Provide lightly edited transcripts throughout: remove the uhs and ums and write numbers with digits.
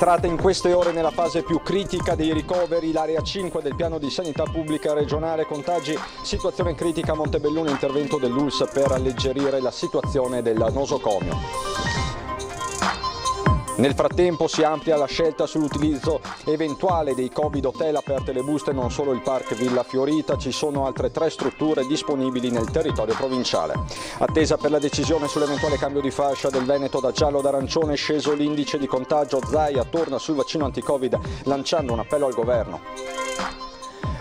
Entrata in queste ore nella fase più critica dei ricoveri, l'area 5 del piano di sanità pubblica regionale, contagi, situazione critica a Montebelluna, intervento dell'ULSS per alleggerire la situazione del nosocomio. Nel frattempo si amplia la scelta sull'utilizzo eventuale dei Covid hotel, aperte le buste non solo il Park Villa Fiorita, ci sono altre 3 strutture disponibili nel territorio provinciale. Attesa per la decisione sull'eventuale cambio di fascia del Veneto da giallo ad arancione, sceso l'indice di contagio, Zaia torna sul vaccino anti-Covid lanciando un appello al governo.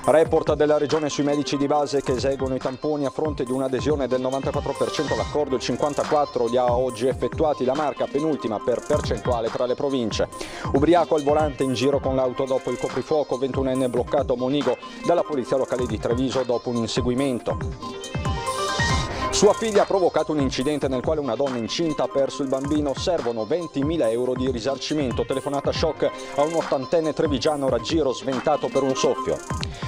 Report della Regione sui medici di base che eseguono i tamponi a fronte di un'adesione del 94% all'accordo, il 54% li ha oggi effettuati, la Marca penultima per percentuale tra le province. Ubriaco al volante in giro con l'auto dopo il coprifuoco, 21enne bloccato a Monigo dalla polizia locale di Treviso dopo un inseguimento. Sua figlia ha provocato un incidente nel quale una donna incinta ha perso il bambino, servono 20.000 euro di risarcimento. Telefonata shock a un 80enne trevigiano, raggiro sventato per un soffio.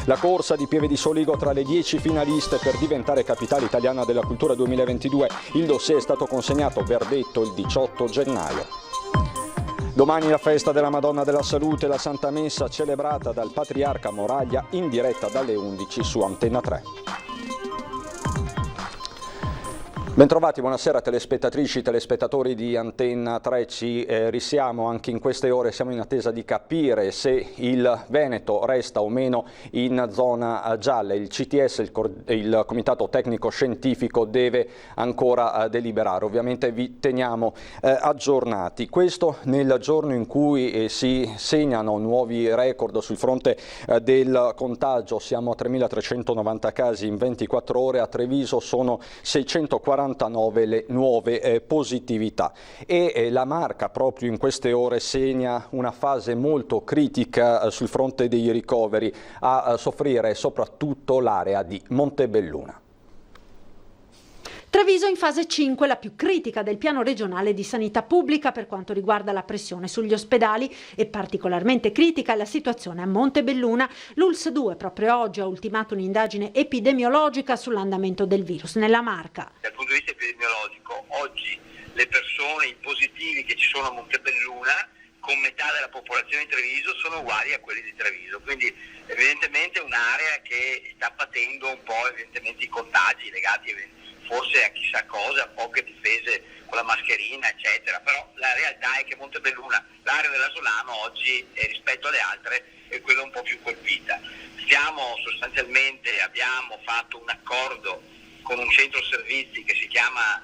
La corsa di Pieve di Soligo tra le 10 finaliste per diventare capitale italiana della cultura 2022. Il dossier è stato consegnato, verdetto il 18 gennaio. Domani la festa della Madonna della Salute, la Santa Messa celebrata dal Patriarca Moraglia in diretta dalle 11 su Antenna 3. Bentrovati, buonasera telespettatrici, telespettatori di Antenna 3, ci risiamo anche in queste ore, siamo in attesa di capire se il Veneto resta o meno in zona gialla. Il CTS, il Comitato Tecnico Scientifico, deve ancora deliberare, ovviamente vi teniamo aggiornati. Questo nel giorno in cui si segnano nuovi record sul fronte del contagio, siamo a 3.390 casi in 24 ore, a Treviso sono 649 le nuove positività e la Marca proprio in queste ore segna una fase molto critica sul fronte dei ricoveri, a soffrire soprattutto l'area di Montebelluna. Treviso in fase 5, la più critica del piano regionale di sanità pubblica per quanto riguarda la pressione sugli ospedali, e particolarmente critica la situazione a Montebelluna. L'ULSS 2 proprio oggi ha ultimato un'indagine epidemiologica sull'andamento del virus nella Marca. Dal punto di vista epidemiologico, oggi le persone, i positivi che ci sono a Montebelluna, con metà della popolazione di Treviso, sono uguali a quelli di Treviso, quindi evidentemente è un'area che sta patendo un po' evidentemente i contagi legati forse a chissà cosa, a poche difese con la mascherina eccetera, però la realtà è che Montebelluna, l'area dell'Asolano oggi rispetto alle altre è quella un po' più colpita. Abbiamo fatto un accordo con un centro servizi che si chiama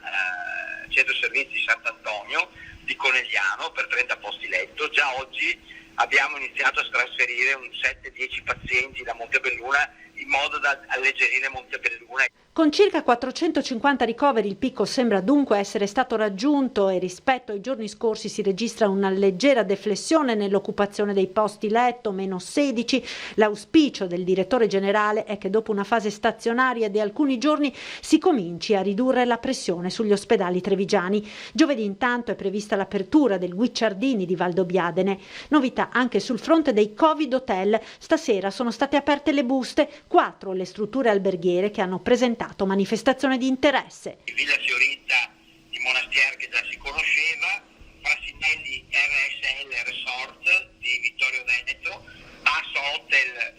Centro Servizi Sant'Antonio di Conegliano per 30 posti letto. Già oggi abbiamo iniziato a trasferire un 7-10 pazienti da Montebelluna in modo da alleggerire Montebelluna. Con circa 450 ricoveri il picco sembra dunque essere stato raggiunto e rispetto ai giorni scorsi si registra una leggera deflessione nell'occupazione dei posti letto, meno 16. L'auspicio del direttore generale è che dopo una fase stazionaria di alcuni giorni si cominci a ridurre la pressione sugli ospedali trevigiani. Giovedì intanto è prevista l'apertura del Guicciardini di Valdobbiadene. Novità anche sul fronte dei Covid hotel. Stasera sono state aperte le buste, 4 le strutture alberghiere che hanno presentato manifestazione di interesse. Villa Fiorita di Monastier, che già si conosceva, Frassinelli RSL Resort di Vittorio Veneto, Basso Hotel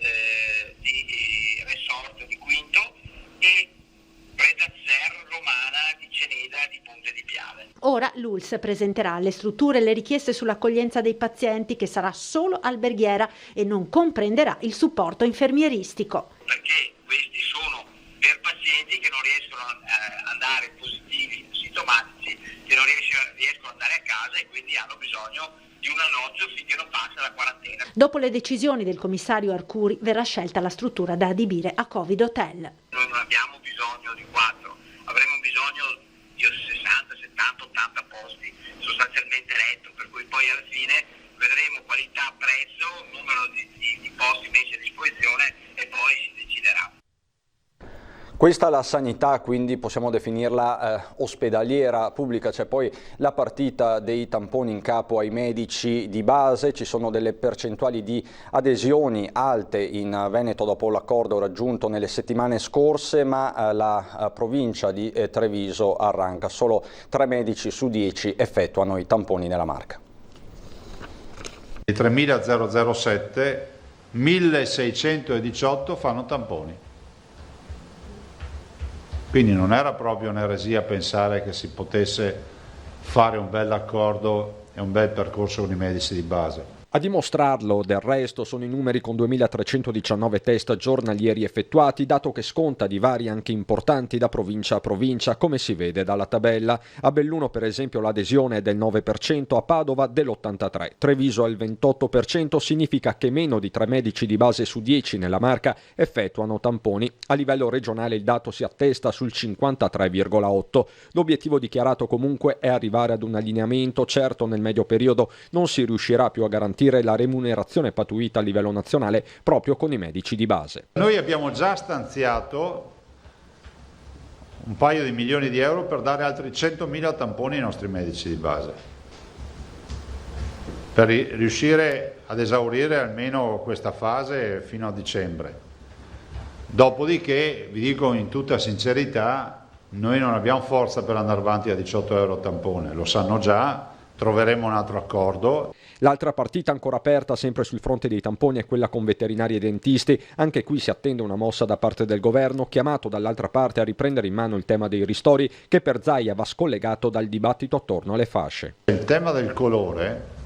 di Resort di Quinto e Predazzer Romana di Ceneda di Ponte di Piave. Ora l'ULSS presenterà alle strutture le richieste sull'accoglienza dei pazienti, che sarà solo alberghiera e non comprenderà il supporto infermieristico. Perché questi sono per pazienti che non riescono ad andare positivi, sintomatici, che non riescono ad andare a casa e quindi hanno bisogno di un alloggio finché non passa la quarantena. Dopo le decisioni del commissario Arcuri verrà scelta la struttura da adibire a Covid hotel. Noi non abbiamo bisogno di 4, avremo bisogno di 60, 70, 80 posti sostanzialmente letto, per cui poi alla fine vedremo qualità, prezzo, numero di posti messi a disposizione e poi si deciderà. Questa è la sanità, quindi possiamo definirla ospedaliera pubblica, c'è poi la partita dei tamponi in capo ai medici di base, ci sono delle percentuali di adesioni alte in Veneto dopo l'accordo raggiunto nelle settimane scorse, ma la provincia di Treviso arranca, solo 3 medici su 10 effettuano i tamponi nella Marca. I 3.007, 1.618 fanno tamponi. Quindi non era proprio un'eresia pensare che si potesse fare un bel accordo e un bel percorso con i medici di base. A dimostrarlo, del resto, sono i numeri con 2.319 test giornalieri effettuati, dato che sconta divari anche importanti da provincia a provincia, come si vede dalla tabella. A Belluno, per esempio, l'adesione è del 9%, a Padova dell'83%. Treviso al 28%, significa che meno di 3 medici di base su 10 nella Marca effettuano tamponi. A livello regionale il dato si attesta sul 53,8%. L'obiettivo dichiarato comunque è arrivare ad un allineamento. Certo, nel medio periodo non si riuscirà più a garantire la remunerazione pattuita a livello nazionale proprio con i medici di base. Noi abbiamo già stanziato un paio di milioni di euro per dare altri 100.000 tamponi ai nostri medici di base, per riuscire ad esaurire almeno questa fase fino a dicembre. Dopodiché, vi dico in tutta sincerità, noi non abbiamo forza per andare avanti a 18 euro a tampone, lo sanno già, troveremo un altro accordo. L'altra partita ancora aperta sempre sul fronte dei tamponi è quella con veterinari e dentisti. Anche qui si attende una mossa da parte del governo, chiamato dall'altra parte a riprendere in mano il tema dei ristori, che per Zaia va scollegato dal dibattito attorno alle fasce. Il tema del colore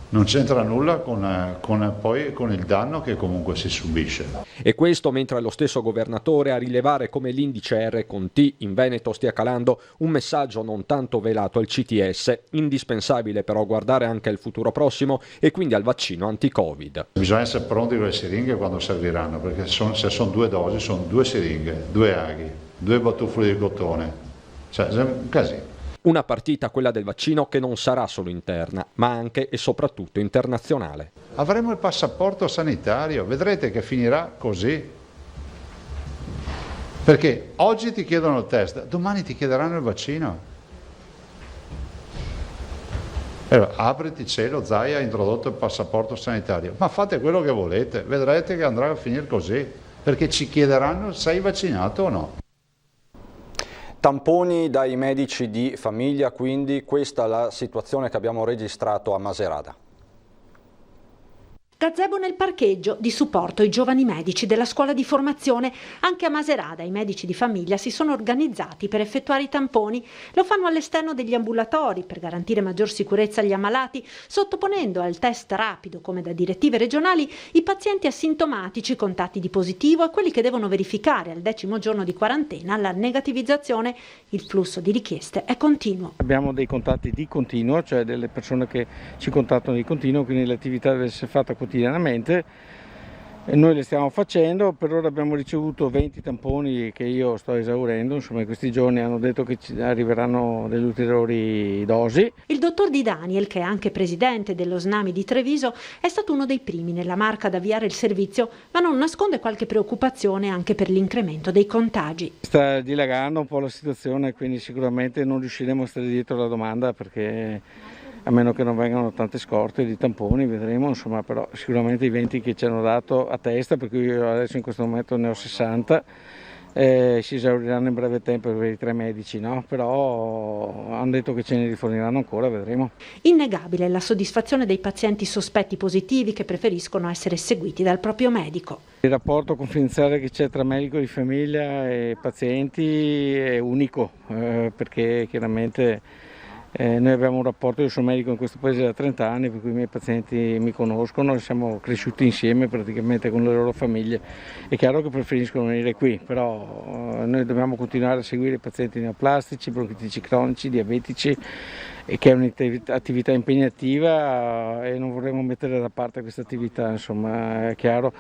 non c'entra nulla con il danno che comunque si subisce. E questo mentre lo stesso governatore a rilevare come l'indice R con T in Veneto stia calando, un messaggio non tanto velato al CTS, indispensabile però guardare anche al futuro prossimo e quindi al vaccino anti-Covid. Bisogna essere pronti con le siringhe quando serviranno, perché se sono 2 dosi, sono 2 siringhe, 2 aghi, 2 batuffoli di cotone, cioè è un casino. Una partita, quella del vaccino, che non sarà solo interna, ma anche e soprattutto internazionale. Avremo il passaporto sanitario, vedrete che finirà così. Perché oggi ti chiedono il test, domani ti chiederanno il vaccino. Allora, apriti cielo, Zaia ha introdotto il passaporto sanitario, ma fate quello che volete, vedrete che andrà a finire così, perché ci chiederanno sei vaccinato o no. Tamponi dai medici di famiglia, quindi questa è la situazione che abbiamo registrato a Macerata. Gazebo nel parcheggio, di supporto ai giovani medici della scuola di formazione. Anche a Macerata i medici di famiglia si sono organizzati per effettuare i tamponi. Lo fanno all'esterno degli ambulatori per garantire maggior sicurezza agli ammalati, sottoponendo al test rapido, come da direttive regionali, i pazienti asintomatici, contatti di positivo e quelli che devono verificare al 10° giorno di quarantena la negativizzazione. Il flusso di richieste è continuo. Abbiamo dei contatti di continuo, cioè delle persone che ci contattano di continuo, quindi l'attività deve essere fatta quotidianamente e noi le stiamo facendo. Per ora abbiamo ricevuto 20 tamponi che io sto esaurendo, insomma in questi giorni hanno detto che ci arriveranno delle ulteriori dosi. Il dottor Di Daniel, che è anche presidente dello SNAMI di Treviso, è stato uno dei primi nella Marca ad avviare il servizio, ma non nasconde qualche preoccupazione anche per l'incremento dei contagi. Sta dilagando un po' la situazione, quindi sicuramente non riusciremo a stare dietro alla domanda, perché a meno che non vengano tante scorte di tamponi, vedremo, insomma, però sicuramente i 20 che ci hanno dato a testa, per cui io adesso in questo momento ne ho 60, si esauriranno in breve tempo per i 3 medici, no? Però hanno detto che ce ne riforniranno ancora, vedremo. Innegabile la soddisfazione dei pazienti sospetti positivi che preferiscono essere seguiti dal proprio medico. Il rapporto confidenziale che c'è tra medico di famiglia e pazienti è unico, perché chiaramente noi abbiamo un rapporto, io sono medico in questo paese da 30 anni, per cui i miei pazienti mi conoscono, siamo cresciuti insieme praticamente con le loro famiglie. È chiaro che preferiscono venire qui, però noi dobbiamo continuare a seguire i pazienti neoplastici, bronchitici cronici, diabetici, che è un'attività impegnativa e non vorremmo mettere da parte questa attività, insomma è chiaro.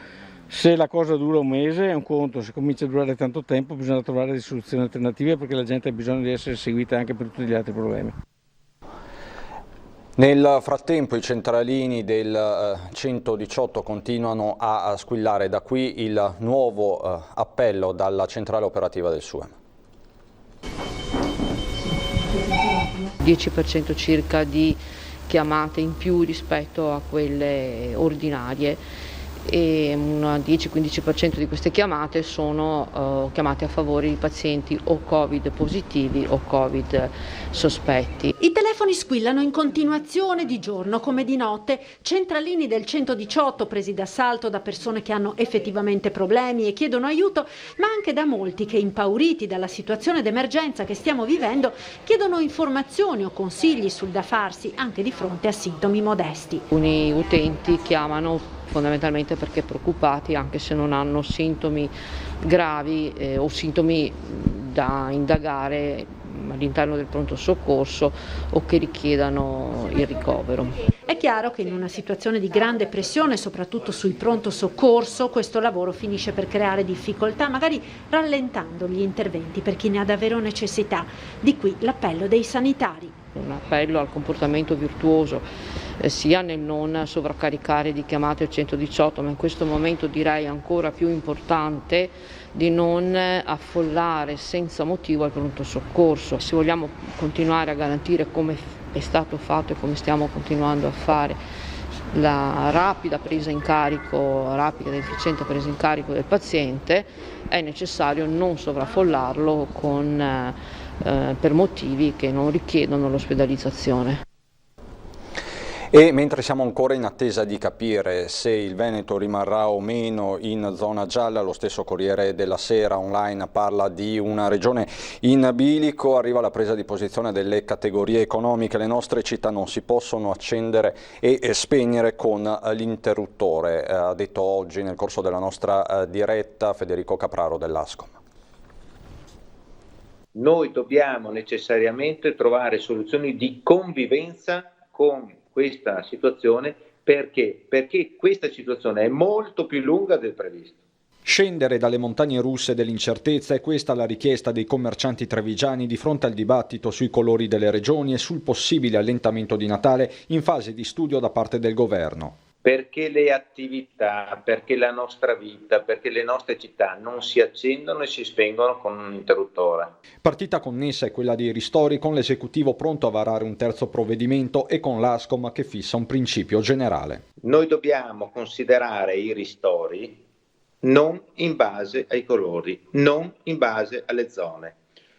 Se la cosa dura un mese è un conto, se comincia a durare tanto tempo bisogna trovare delle soluzioni alternative, perché la gente ha bisogno di essere seguita anche per tutti gli altri problemi. Nel frattempo i centralini del 118 continuano a squillare, da qui il nuovo appello dalla centrale operativa del SUEM. 10% circa di chiamate in più rispetto a quelle ordinarie. e un 10-15% di queste chiamate sono chiamate a favore di pazienti o Covid positivi o Covid sospetti. I telefoni squillano in continuazione di giorno come di notte, centralini del 118 presi d'assalto da persone che hanno effettivamente problemi e chiedono aiuto, ma anche da molti che, impauriti dalla situazione d'emergenza che stiamo vivendo, chiedono informazioni o consigli sul da farsi anche di fronte a sintomi modesti. Alcuni utenti chiamano fondamentalmente perché preoccupati, anche se non hanno sintomi gravi o sintomi da indagare all'interno del pronto soccorso o che richiedano il ricovero. È chiaro che in una situazione di grande pressione, soprattutto sul pronto soccorso, questo lavoro finisce per creare difficoltà, magari rallentando gli interventi per chi ne ha davvero necessità. Di qui l'appello dei sanitari. Un appello al comportamento virtuoso, sia nel non sovraccaricare di chiamate al 118, ma in questo momento direi ancora più importante di non affollare senza motivo il pronto soccorso. Se vogliamo continuare a garantire, come è stato fatto e come stiamo continuando a fare, la rapida presa in carico, rapida ed efficiente presa in carico del paziente, è necessario non sovraffollarlo per motivi che non richiedono l'ospedalizzazione. E mentre siamo ancora in attesa di capire se il Veneto rimarrà o meno in zona gialla, lo stesso Corriere della Sera online parla di una regione in bilico, arriva la presa di posizione delle categorie economiche, le nostre città non si possono accendere e spegnere con l'interruttore, ha detto oggi nel corso della nostra diretta Federico Capraro dell'Ascom. Noi dobbiamo necessariamente trovare soluzioni di convivenza con questa situazione perché questa situazione è molto più lunga del previsto. Scendere dalle montagne russe dell'incertezza è questa la richiesta dei commercianti trevigiani di fronte al dibattito sui colori delle regioni e sul possibile allentamento di Natale in fase di studio da parte del governo. Perché le attività, perché la nostra vita, perché le nostre città non si accendono e si spengono con un interruttore. Partita connessa è quella dei ristori, con l'esecutivo pronto a varare un terzo provvedimento e con l'Ascom che fissa un principio generale. Noi dobbiamo considerare i ristori non in base ai colori, non in base alle zone.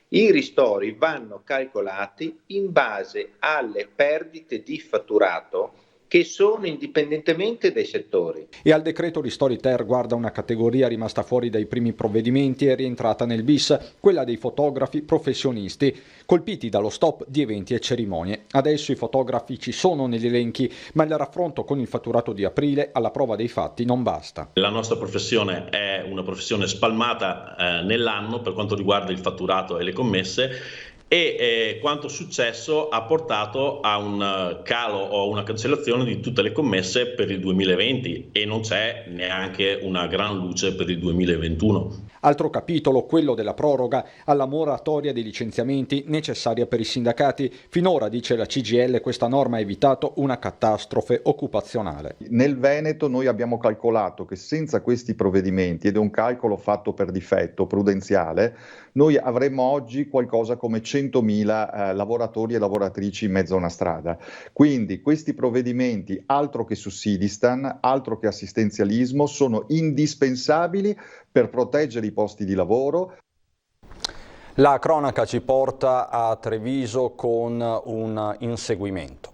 I ristori vanno calcolati in base alle perdite di fatturato che sono indipendentemente dai settori. E al decreto ristori ter guarda una categoria rimasta fuori dai primi provvedimenti e rientrata nel bis, quella dei fotografi professionisti, colpiti dallo stop di eventi e cerimonie. Adesso i fotografi ci sono negli elenchi, ma il raffronto con il fatturato di aprile alla prova dei fatti non basta. La nostra professione è una professione spalmata nell'anno per quanto riguarda il fatturato e le commesse, e quanto successo ha portato a un calo o una cancellazione di tutte le commesse per il 2020 e non c'è neanche una gran luce per il 2021. Altro capitolo, quello della proroga alla moratoria dei licenziamenti necessaria per i sindacati. Finora, dice la CGIL, questa norma ha evitato una catastrofe occupazionale. Nel Veneto noi abbiamo calcolato che senza questi provvedimenti, ed è un calcolo fatto per difetto prudenziale, noi avremmo oggi qualcosa come 100.000 lavoratori e lavoratrici in mezzo a una strada. Quindi questi provvedimenti, altro che sussidistan, altro che assistenzialismo, sono indispensabili per proteggere i posti di lavoro. La cronaca ci porta a Treviso con un inseguimento.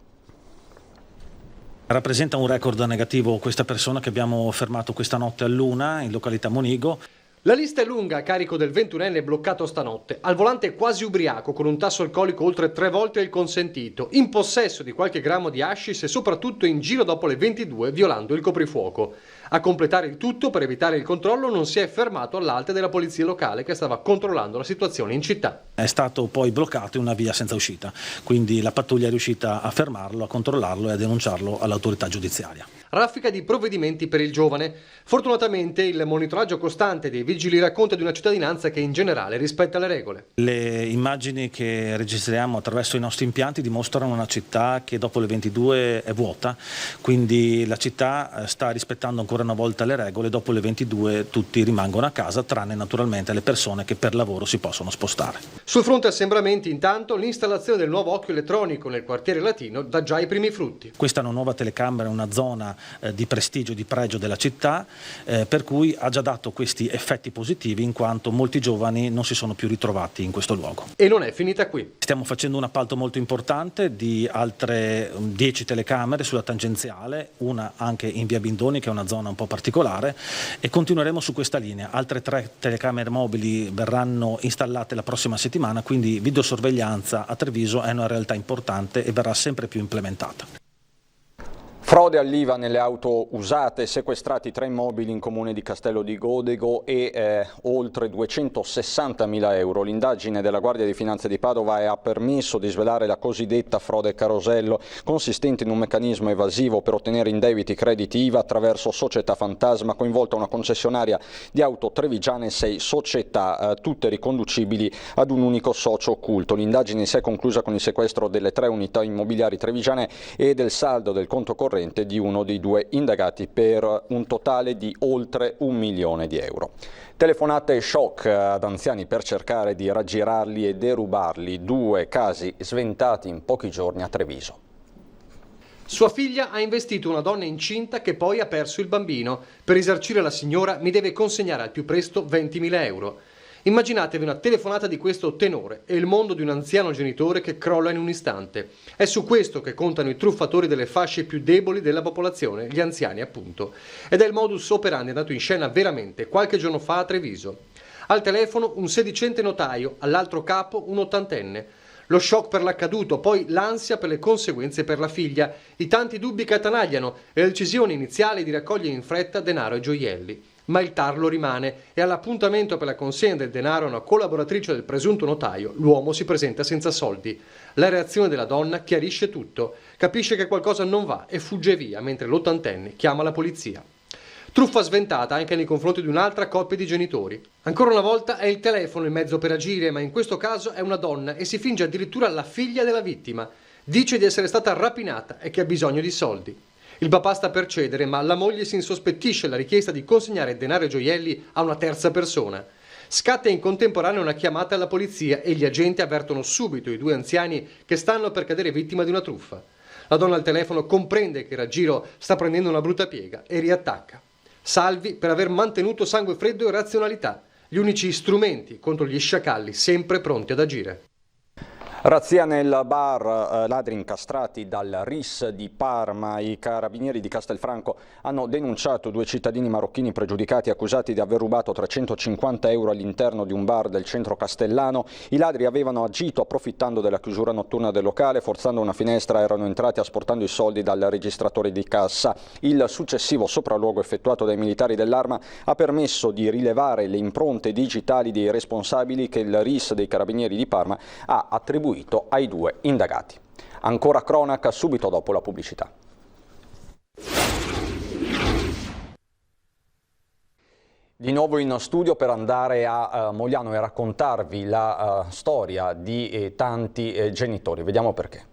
Rappresenta un record negativo questa persona che abbiamo fermato questa notte all'1 in località Monigo. La lista è lunga a carico del 21enne bloccato stanotte, al volante quasi ubriaco con un tasso alcolico oltre 3 volte il consentito, in possesso di qualche grammo di hashish e soprattutto in giro dopo le 22 violando il coprifuoco. A completare il tutto, per evitare il controllo, non si è fermato all'alte della polizia locale che stava controllando la situazione in città. È stato poi bloccato in una via senza uscita, quindi la pattuglia è riuscita a fermarlo, a controllarlo e a denunciarlo all'autorità giudiziaria. Raffica di provvedimenti per il giovane. Fortunatamente il monitoraggio costante dei vigili racconta di una cittadinanza che in generale rispetta le regole. Le immagini che registriamo attraverso i nostri impianti dimostrano una città che dopo le 22 è vuota, quindi la città sta rispettando ancora una volta le regole, dopo le 22 tutti rimangono a casa, tranne naturalmente le persone che per lavoro si possono spostare. Sul fronte assembramenti, intanto, l'installazione del nuovo occhio elettronico nel quartiere latino dà già i primi frutti. Questa è una nuova telecamera in una zona di prestigio, di pregio della città, per cui ha già dato questi effetti positivi, in quanto molti giovani non si sono più ritrovati in questo luogo. E non è finita qui. Stiamo facendo un appalto molto importante di altre 10 telecamere sulla tangenziale, una anche in via Bindoni, che è una zona un po' particolare, e continueremo su questa linea. Altre 3 telecamere mobili verranno installate la prossima settimana, quindi videosorveglianza a Treviso è una realtà importante e verrà sempre più implementata. Frode all'IVA nelle auto usate, sequestrati 3 immobili in comune di Castello di Godego e oltre 260.000 euro. L'indagine della Guardia di Finanza di Padova ha permesso di svelare la cosiddetta frode carosello, consistente in un meccanismo evasivo per ottenere indebiti crediti IVA attraverso società fantasma, coinvolta una concessionaria di auto trevigiane e 6 società, tutte riconducibili ad un unico socio occulto. L'indagine si è conclusa con il sequestro delle 3 unità immobiliari trevigiane e del saldo del conto corrente di uno dei 2 indagati per un totale di oltre 1 milione di euro. Telefonate shock ad anziani per cercare di raggirarli e derubarli, 2 casi sventati in pochi giorni a Treviso. Sua figlia ha investito una donna incinta che poi ha perso il bambino. Per risarcire la signora mi deve consegnare al più presto 20.000 euro. Immaginatevi una telefonata di questo tenore e il mondo di un anziano genitore che crolla in un istante. È su questo che contano i truffatori delle fasce più deboli della popolazione, gli anziani appunto. Ed è il modus operandi andato in scena veramente qualche giorno fa a Treviso. Al telefono un sedicente notaio, all'altro capo un 80enne. Lo shock per l'accaduto, poi l'ansia per le conseguenze per la figlia, i tanti dubbi che attanagliano e la decisione iniziale di raccogliere in fretta denaro e gioielli. Ma il tarlo rimane e all'appuntamento per la consegna del denaro a una collaboratrice del presunto notaio, l'uomo si presenta senza soldi. La reazione della donna chiarisce tutto, capisce che qualcosa non va e fugge via, mentre l'80enne chiama la polizia. Truffa sventata anche nei confronti di un'altra coppia di genitori. Ancora una volta è il telefono il mezzo per agire, ma in questo caso è una donna e si finge addirittura la figlia della vittima. Dice di essere stata rapinata e che ha bisogno di soldi. Il papà sta per cedere, ma la moglie si insospettisce alla richiesta di consegnare denaro e gioielli a una terza persona. Scatta in contemporanea una chiamata alla polizia e gli agenti avvertono subito i 2 anziani che stanno per cadere vittima di una truffa. La donna al telefono comprende che il raggiro sta prendendo una brutta piega e riattacca. Salvi per aver mantenuto sangue freddo e razionalità, gli unici strumenti contro gli sciacalli sempre pronti ad agire. Razzia nel bar, ladri incastrati dal RIS di Parma. I carabinieri di Castelfranco hanno denunciato 2 cittadini marocchini pregiudicati accusati di aver rubato 350 euro all'interno di un bar del centro castellano. I ladri avevano agito approfittando della chiusura notturna del locale, forzando una finestra erano entrati asportando i soldi dal registratore di cassa. Il successivo sopralluogo effettuato dai militari dell'Arma ha permesso di rilevare le impronte digitali dei responsabili che il RIS dei carabinieri di Parma ha attribuito ai 2 indagati. Ancora cronaca subito dopo la pubblicità. Di nuovo in studio per andare a Mogliano e raccontarvi la storia di tanti genitori. Vediamo perché.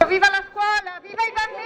Viva la scuola! Viva i bambini!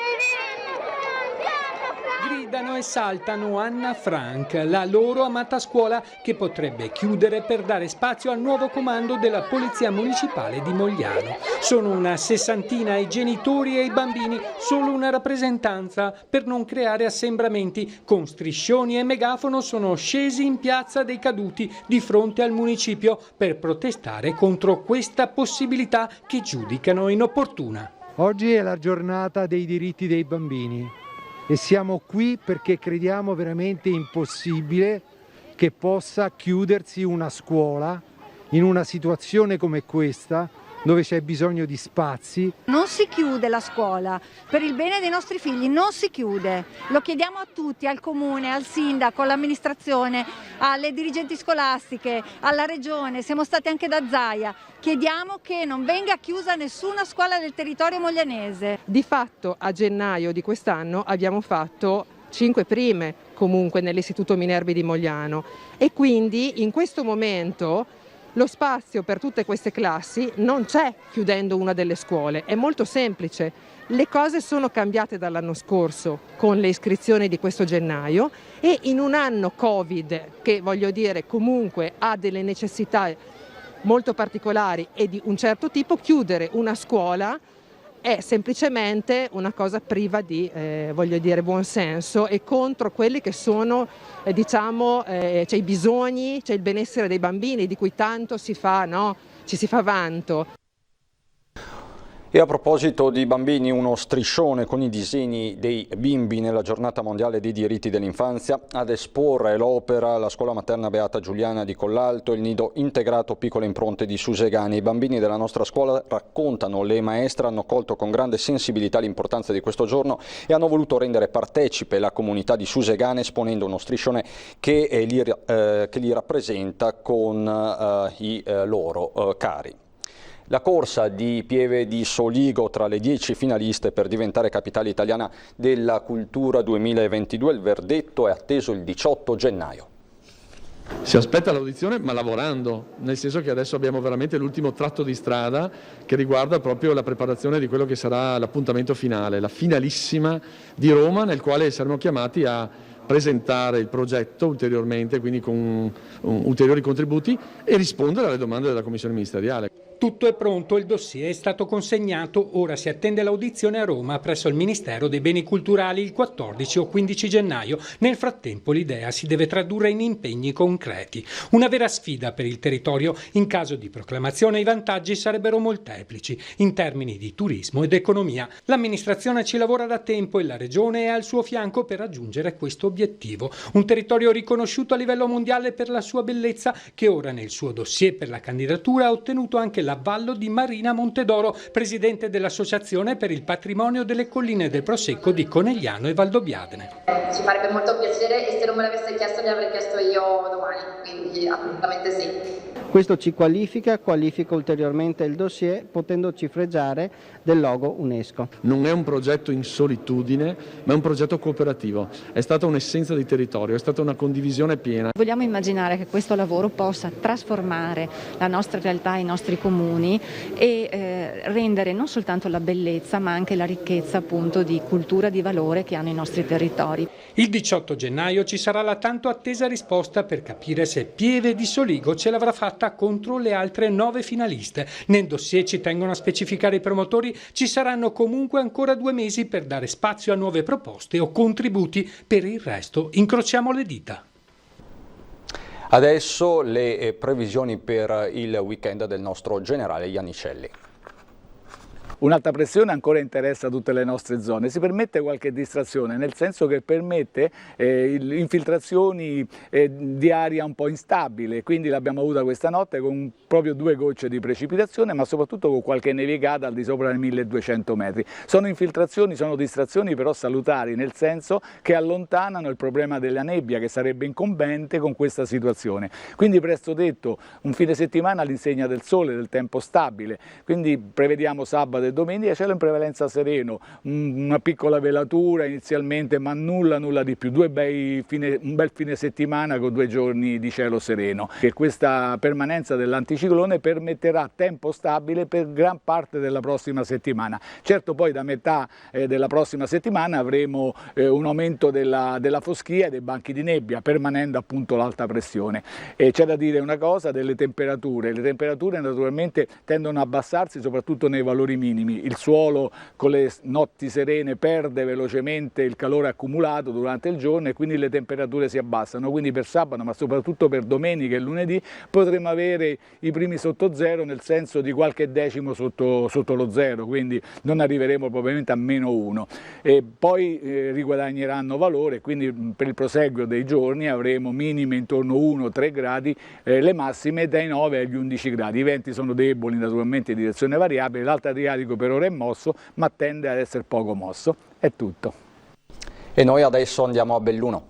Gridano e saltano Anna Frank, la loro amata scuola che potrebbe chiudere per dare spazio al nuovo comando della Polizia Municipale di Mogliano. Sono una 60ina i genitori e i bambini, solo una rappresentanza per non creare assembramenti. Con striscioni e megafono sono scesi in piazza dei Caduti di fronte al municipio per protestare contro questa possibilità che giudicano inopportuna. Oggi è la giornata dei diritti dei bambini e siamo qui perché crediamo veramente impossibile che possa chiudersi una scuola in una situazione come questa, dove c'è bisogno di spazi. Non si chiude la scuola, per il bene dei nostri figli non si chiude. Lo chiediamo a tutti, al comune, al sindaco, all'amministrazione, alle dirigenti scolastiche, alla regione, siamo stati anche da Zaia. Chiediamo che non venga chiusa nessuna scuola del territorio moglianese. Di fatto a gennaio di quest'anno abbiamo fatto 5 prime comunque nell'Istituto Minervi di Mogliano e quindi in questo momento Lo spazio per tutte queste classi non c'è chiudendo una delle scuole, è molto semplice. Le cose sono cambiate dall'anno scorso con le iscrizioni di questo gennaio e in un anno Covid che, voglio dire, comunque ha delle necessità molto particolari e di un certo tipo, chiudere una scuola è semplicemente una cosa priva di, voglio dire, buon senso e contro quelli che sono, c'è i bisogni, c'è il benessere dei bambini di cui tanto ci si fa vanto. E a proposito di bambini, uno striscione con i disegni dei bimbi nella giornata mondiale dei diritti dell'infanzia. Ad esporre l'opera la scuola materna Beata Giuliana di Collalto, il nido integrato Piccole Impronte di Susegani. I bambini della nostra scuola raccontano, le maestre hanno colto con grande sensibilità l'importanza di questo giorno e hanno voluto rendere partecipe la comunità di Susegane esponendo uno striscione che li rappresenta con i loro cari. La corsa di Pieve di Soligo tra le 10 finaliste per diventare capitale italiana della cultura 2022, il verdetto è atteso il 18 gennaio. Si aspetta l'audizione ma lavorando, nel senso che adesso abbiamo veramente l'ultimo tratto di strada che riguarda proprio la preparazione di quello che sarà l'appuntamento finale, la finalissima di Roma, nel quale saremo chiamati a presentare il progetto ulteriormente, quindi con ulteriori contributi e rispondere alle domande della Commissione ministeriale. Tutto è pronto, il dossier è stato consegnato, ora si attende l'audizione a Roma presso il Ministero dei Beni Culturali il 14 o 15 gennaio. Nel frattempo l'idea si deve tradurre in impegni concreti. Una vera sfida per il territorio. In caso di proclamazione i vantaggi sarebbero molteplici in termini di turismo ed economia. L'amministrazione ci lavora da tempo e la Regione è al suo fianco per raggiungere questo obiettivo. Un territorio riconosciuto a livello mondiale per la sua bellezza che ora nel suo dossier per la candidatura ha ottenuto anche l'avvallo di Marina Montedoro, presidente dell'Associazione per il Patrimonio delle Colline del Prosecco di Conegliano e Valdobbiadene. Ci farebbe molto piacere e se non me l'avesse chiesto li avrei chiesto io domani, quindi assolutamente sì. Questo ci qualifica ulteriormente il dossier potendoci fregiare del logo UNESCO. Non è un progetto in solitudine, ma è un progetto cooperativo. È stata un'essenza di territorio, è stata una condivisione piena. Vogliamo immaginare che questo lavoro possa trasformare la nostra realtà, i nostri comuni e rendere non soltanto la bellezza ma anche la ricchezza appunto di cultura, di valore che hanno i nostri territori. Il 18 gennaio ci sarà la tanto attesa risposta per capire se Pieve di Soligo ce l'avrà fatta contro le altre 9 finaliste. Nel dossier, ci tengono a specificare i promotori, ci saranno comunque ancora 2 mesi per dare spazio a nuove proposte o contributi. Per il resto incrociamo le dita. Adesso le previsioni per il weekend del nostro generale Iannicelli. Un'alta pressione ancora interessa tutte le nostre zone, si permette qualche distrazione, nel senso che permette infiltrazioni di aria un po' instabile, quindi l'abbiamo avuta questa notte con proprio 2 gocce di precipitazione, ma soprattutto con qualche nevicata al di sopra dei 1200 metri. Sono infiltrazioni, sono distrazioni però salutari, nel senso che allontanano il problema della nebbia che sarebbe incombente con questa situazione. Quindi presto detto, un fine settimana all'insegna del sole, del tempo stabile, quindi prevediamo sabato e domenica cielo in prevalenza sereno, una piccola velatura inizialmente ma nulla di più, un bel fine settimana con 2 giorni di cielo sereno. E questa permanenza dell'anticiclone permetterà tempo stabile per gran parte della prossima settimana. Certo poi da metà della prossima settimana avremo un aumento della foschia e dei banchi di nebbia, permanendo appunto l'alta pressione. E c'è da dire una cosa delle temperature, le temperature naturalmente tendono a abbassarsi soprattutto nei valori minimi. Il suolo con le notti serene perde velocemente il calore accumulato durante il giorno e quindi le temperature si abbassano, quindi per sabato ma soprattutto per domenica e lunedì potremo avere i primi sotto zero, nel senso di qualche decimo sotto lo zero, quindi non arriveremo probabilmente a -1 e poi riguadagneranno valore, quindi per il proseguo dei giorni avremo minime intorno a 1-3 gradi, le massime dai 9 agli 11 gradi. I venti sono deboli naturalmente in direzione variabile, l'alto Adriatico per ora è mosso ma tende ad essere poco mosso. È tutto. E noi adesso andiamo a Belluno.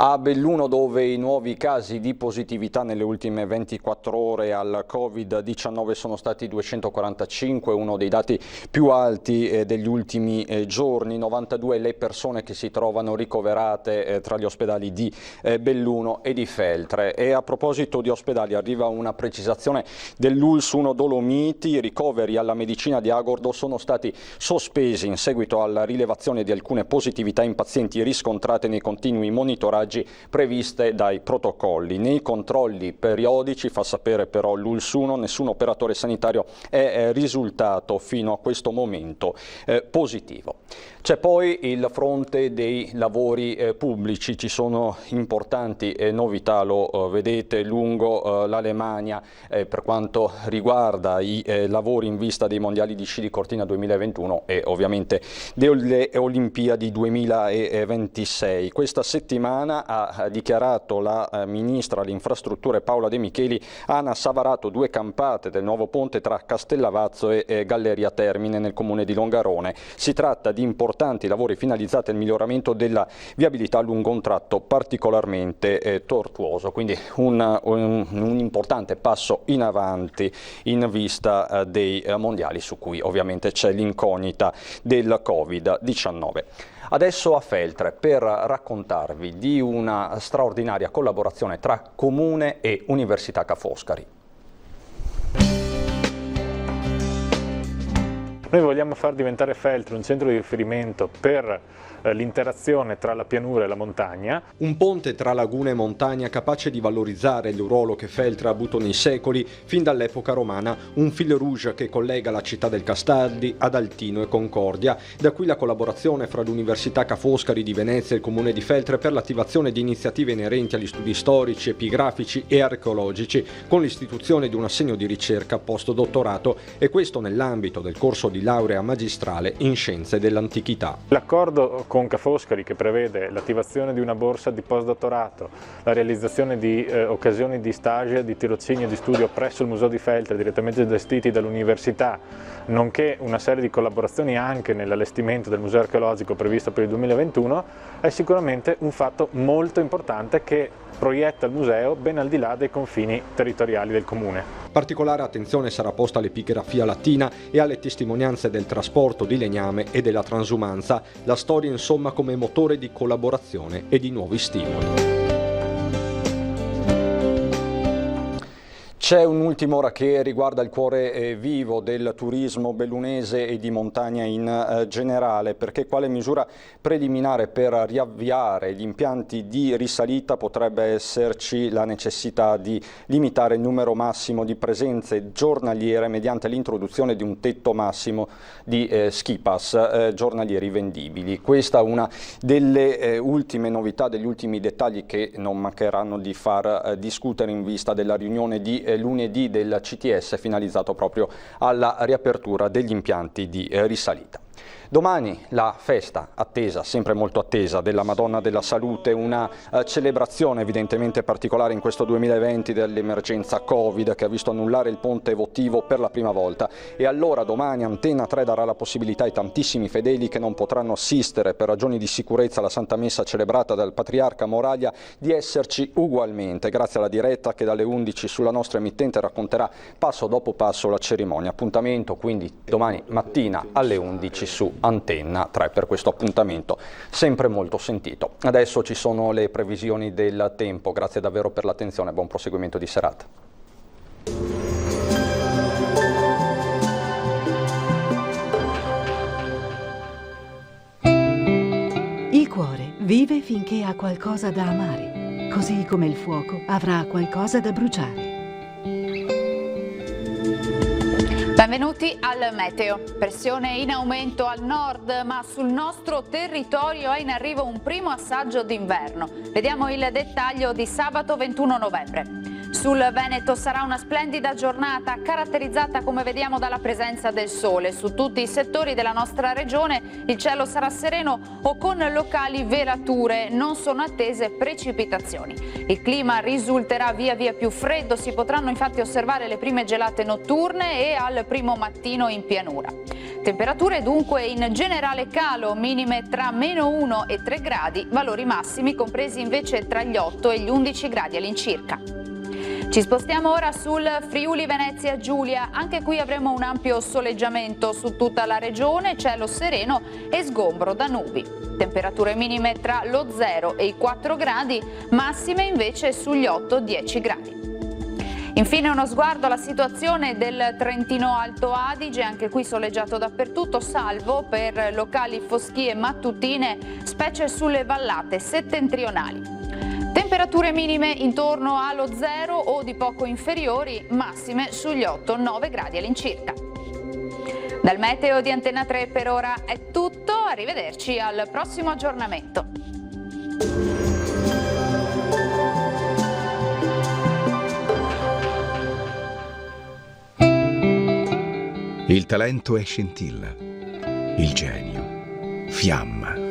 A Belluno, dove i nuovi casi di positività nelle ultime 24 ore al Covid-19 sono stati 245, uno dei dati più alti degli ultimi giorni, 92 le persone che si trovano ricoverate tra gli ospedali di Belluno e di Feltre. E a proposito di ospedali arriva una precisazione dell'ULS 1 Dolomiti: i ricoveri alla medicina di Agordo sono stati sospesi in seguito alla rilevazione di alcune positività in pazienti riscontrate nei continui monitoraggi previste dai protocolli. Nei controlli periodici, fa sapere però l'ULS 1, nessun operatore sanitario è risultato fino a questo momento positivo. C'è poi il fronte dei lavori pubblici, ci sono importanti novità, lo vedete lungo l'Alemania per quanto riguarda i lavori in vista dei mondiali di sci di Cortina 2021 e ovviamente delle Olimpiadi 2026. Questa settimana, ha dichiarato la ministra alle infrastrutture Paola De Micheli, ANAS ha varato 2 campate del nuovo ponte tra Castellavazzo e Galleria Termine nel comune di Longarone. Si tratta di importanti lavori finalizzati al miglioramento della viabilità lungo un tratto particolarmente tortuoso, quindi un importante passo in avanti in vista dei mondiali, su cui ovviamente c'è l'incognita del Covid-19. Adesso a Feltre per raccontarvi di una straordinaria collaborazione tra Comune e Università Ca' Foscari. Noi vogliamo far diventare Feltre un centro di riferimento per l'interazione tra la pianura e la montagna. Un ponte tra laguna e montagna capace di valorizzare il ruolo che Feltre ha avuto nei secoli fin dall'epoca romana, un fil rouge che collega la città del Castaldi ad Altino e Concordia, da qui la collaborazione fra l'Università Ca' Foscari di Venezia e il Comune di Feltre per l'attivazione di iniziative inerenti agli studi storici, epigrafici e archeologici, con l'istituzione di un assegno di ricerca postdottorato, e questo nell'ambito del corso di laurea magistrale in scienze dell'antichità. L'accordo con Ca' Foscari, che prevede l'attivazione di una borsa di postdottorato, la realizzazione di occasioni di stage, di tirocinio e di studio presso il Museo di Feltre direttamente gestiti dall'università, nonché una serie di collaborazioni anche nell'allestimento del museo archeologico previsto per il 2021, è sicuramente un fatto molto importante che proietta il museo ben al di là dei confini territoriali del comune. Particolare attenzione sarà posta all'epigrafia latina e alle testimonianze del trasporto di legname e della transumanza, la storia insomma come motore di collaborazione e di nuovi stimoli. C'è un'ultima ora che riguarda il cuore vivo del turismo bellunese e di montagna in generale, perché quale misura preliminare per riavviare gli impianti di risalita potrebbe esserci la necessità di limitare il numero massimo di presenze giornaliere mediante l'introduzione di un tetto massimo di ski pass giornalieri vendibili. Questa è una delle ultime novità, degli ultimi dettagli che non mancheranno di far discutere in vista della riunione di lunedì del CTS finalizzato proprio alla riapertura degli impianti di risalita. Domani la festa attesa, sempre molto attesa, della Madonna della Salute, una celebrazione evidentemente particolare in questo 2020 dell'emergenza Covid che ha visto annullare il ponte votivo per la prima volta, e allora domani Antenna 3 darà la possibilità ai tantissimi fedeli che non potranno assistere per ragioni di sicurezza alla Santa Messa celebrata dal Patriarca Moraglia di esserci ugualmente, grazie alla diretta che dalle 11 sulla nostra emittente racconterà passo dopo passo la cerimonia. Appuntamento quindi domani mattina alle 11 su Antenna 3 per questo appuntamento sempre molto sentito. Adesso ci sono le previsioni del tempo. Grazie davvero per l'attenzione, buon proseguimento di serata. Il cuore vive finché ha qualcosa da amare, così come il fuoco avrà qualcosa da bruciare. Benvenuti al meteo. Pressione in aumento al nord, ma sul nostro territorio è in arrivo un primo assaggio d'inverno. Vediamo il dettaglio di sabato 21 novembre. Sul Veneto sarà una splendida giornata caratterizzata, come vediamo, dalla presenza del sole. Su tutti i settori della nostra regione il cielo sarà sereno o con locali velature, non sono attese precipitazioni. Il clima risulterà via via più freddo, si potranno infatti osservare le prime gelate notturne e al primo mattino in pianura. Temperature dunque in generale calo, minime tra -1 e 3 gradi, valori massimi compresi invece tra gli 8 e gli 11 gradi all'incirca. Ci spostiamo ora sul Friuli Venezia Giulia, anche qui avremo un ampio soleggiamento su tutta la regione, cielo sereno e sgombro da nubi. Temperature minime tra lo 0 e i 4 gradi, massime invece sugli 8-10 gradi. Infine uno sguardo alla situazione del Trentino Alto Adige, anche qui soleggiato dappertutto, salvo per locali foschie mattutine, specie sulle vallate settentrionali. Temperature minime intorno allo 0 o di poco inferiori, massime sugli 8-9 gradi all'incirca. Dal meteo di Antena 3 per ora è tutto, arrivederci al prossimo aggiornamento. Il talento è scintilla, il genio, fiamma.